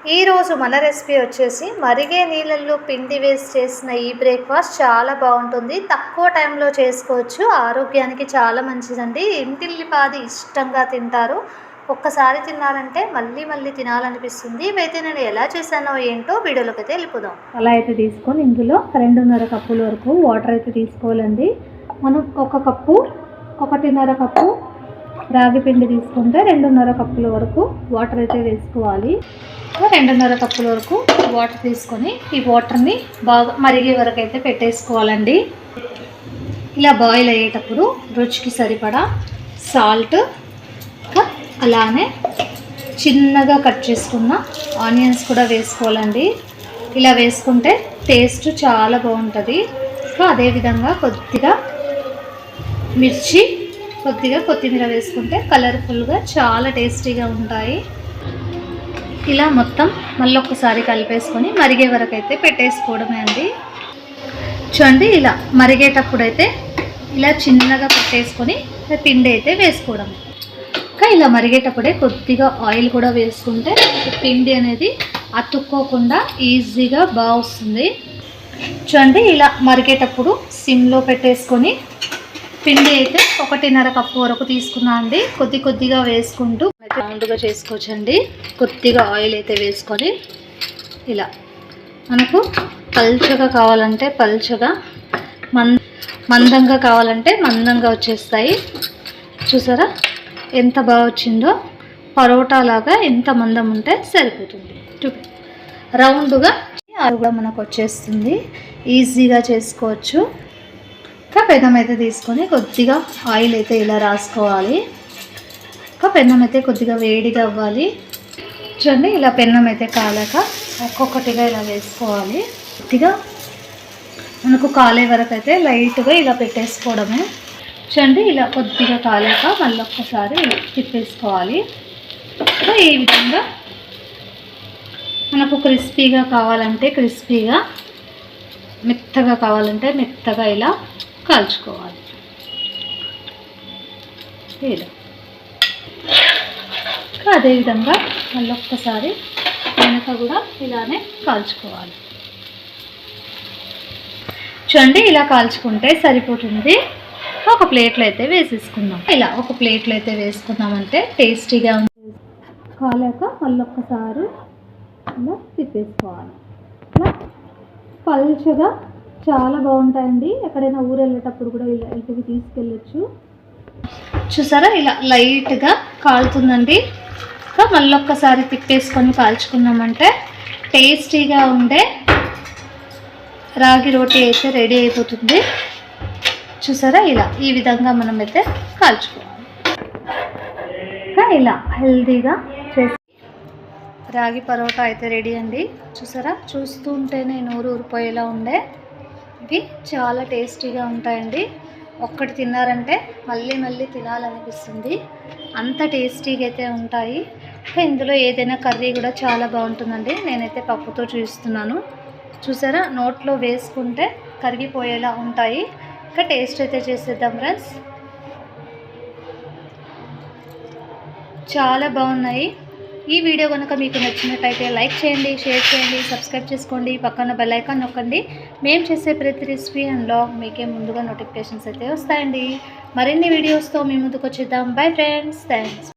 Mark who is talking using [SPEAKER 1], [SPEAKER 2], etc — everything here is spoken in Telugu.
[SPEAKER 1] ఈరోజు మన రెసిపీ వచ్చేసి మరిగే నీళ్ళల్లో పిండి వేసి చేసిన ఈ బ్రేక్ఫాస్ట్ చాలా బాగుంటుంది. తక్కువ టైంలో చేసుకోవచ్చు, ఆరోగ్యానికి చాలా మంచిదండి. ఇంటిల్లిపాది ఇష్టంగా తింటారు. ఒక్కసారి తిన్నారంటే మళ్ళీ మళ్ళీ తినాలనిపిస్తుంది. ఇవైతే నేను ఎలా చేశానో ఏంటో వీడియోలోకి అయితే వెళ్ళిపోదాం.
[SPEAKER 2] అలా అయితే తీసుకొని ఇందులో 2.5 కప్పుల వరకు వాటర్ అయితే తీసుకోవాలండి. మనం 1 కప్పు 1.5 కప్పు రాగి పిండి తీసుకుంటే 2.5 కప్పుల వరకు వాటర్ అయితే వేసుకోవాలి. 2.5 కప్పుల వరకు వాటర్ తీసుకొని ఈ వాటర్ని బాగా మరిగే వరకు అయితే పెట్టేసుకోవాలండి. ఇలా బాయిల్ అయ్యేటప్పుడు రుచికి సరిపడా సాల్ట్, అలానే చిన్నగా కట్ చేసుకున్న ఆనియన్స్ కూడా వేసుకోవాలండి. ఇలా వేసుకుంటే టేస్ట్ చాలా బాగుంటుంది. అదేవిధంగా కొద్దిగా మిర్చి, కొద్దిగా కొత్తిమీర వేసుకుంటే కలర్ఫుల్గా చాలా టేస్టీగా ఉంటాయి. ఇలా మొత్తం మళ్ళీ ఒక్కసారి కలిపేసుకొని మరిగే వరకు అయితే పెట్టేసుకోవడమే అండి. చూడండి, ఇలా మరిగేటప్పుడు అయితే ఇలా చిన్నగా పెట్టేసుకొని పిండి అయితే వేసుకోవడం. ఇలా మరిగేటప్పుడే కొద్దిగా ఆయిల్ కూడా వేసుకుంటే పిండి అనేది అతుక్కోకుండా ఈజీగా బాగా వస్తుంది. చూడండి, ఇలా మరిగేటప్పుడు సిమ్లో పెట్టేసుకొని పిండి అయితే 1.5 కప్పు వరకు తీసుకున్నా అండి. కొద్దిగా వేసుకుంటూ రౌండ్గా చేసుకోవచ్చండి. కొద్దిగా ఆయిల్ అయితే వేసుకొని ఇలా మనకు పల్చగా కావాలంటే పల్చగా, మందంగా కావాలంటే మందంగా వచ్చేస్తాయి. చూసారా ఎంత బాగా వచ్చిందో? పరోటా లాగా ఎంత మందం ఉంటే సరిపోతుంది. రౌండ్గా అది కూడా మనకు వచ్చేస్తుంది. ఈజీగా చేసుకోవచ్చు. పెన్నం అయితే తీసుకొని కొద్దిగా ఆయిల్ అయితే ఇలా రాసుకోవాలి. పెన్నం అయితే కొద్దిగా వేడిగా అవ్వాలి. చూడండి, ఇలా పెన్నం అయితే కాలాక ఒక్కొక్కటిగా ఇలా వేసుకోవాలి. కొద్దిగా మనకు కాలే వరకు అయితే లైట్గా ఇలా పెట్టేసుకోవడమే. చూడండి, ఇలా కొద్దిగా కాలాక మళ్ళీ ఒక్కసారి ఇలా తిప్పేసుకోవాలి. ఈ విధంగా మనకు క్రిస్పీగా కావాలంటే క్రిస్పీగా, మెత్తగా కావాలంటే మెత్తగా ఇలా కాల్చుకోవాలి. ఇలా అదేవిధంగా మళ్ళీ ఒక్కసారి వెనక కూడా ఇలానే కాల్చుకోవాలి. చూడండి, ఇలా కాల్చుకుంటే సరిపోతుంది. ఒక ప్లేట్లో అయితే వేసేసుకుందాం. ఇలా ఒక ప్లేట్లో అయితే వేసుకున్నామంటే టేస్టీగా ఉంటుంది. కాలాక మళ్ళీ ఒక్కసారి ఇలా తిప్పేసుకోవాలి. ఇలా పల్చగా చాలా బాగుంటాయండి. ఎక్కడైనా ఊరు వెళ్ళేటప్పుడు కూడా ఇలా ఇవి తీసుకెళ్ళచ్చు. చూసారా, ఇలా లైట్గా కాలుతుందండి. మళ్ళీ ఒక్కసారి తిప్పేసుకొని కాల్చుకున్నామంటే టేస్టీగా ఉండే రాగి రోటీ అయితే రెడీ అయిపోతుంది. చూసారా, ఇలా ఈ విధంగా మనం అయితే కాల్చుకోవాలి. ఇలా హెల్తీగా చేసి రాగి పరోటా అయితే రెడీ అండి. చూసారా, చూస్తూ ఉంటేనే నోరు ఊరిపోయేలా ఉండే. ఇవి చాలా టేస్టీగా ఉంటాయండి. ఒక్కటి తిన్నారంటే మళ్ళీ మళ్ళీ తినాలనిపిస్తుంది. అంత టేస్టీగా అయితే ఉంటాయి. ఇందులో ఏదైనా కర్రీ కూడా చాలా బాగుంటుందండి. నేనైతే పప్పుతో చూస్తున్నాను. చూసారా, నోట్లో వేసుకుంటే కరిగిపోయేలా ఉంటాయి. టేస్ట్ అయితే చేసేద్దాం ఫ్రెండ్స్. చాలా బాగున్నాయి. ఈ వీడియో కనుక మీకు నచ్చినట్టయితే లైక్ చేయండి, షేర్ చేయండి, సబ్స్క్రైబ్ చేసుకోండి, పక్కన బెల్ ఐకాన్ నొక్కండి. మేము చేసే ప్రతి రెసిపీ అండ్ బ్లాగ్ మీకే ముందుగా నోటిఫికేషన్స్ అయితే వస్తాయండి. మరిన్ని వీడియోస్తో మీ ముందుకు వచ్చేద్దాం. Bye friends, thanks.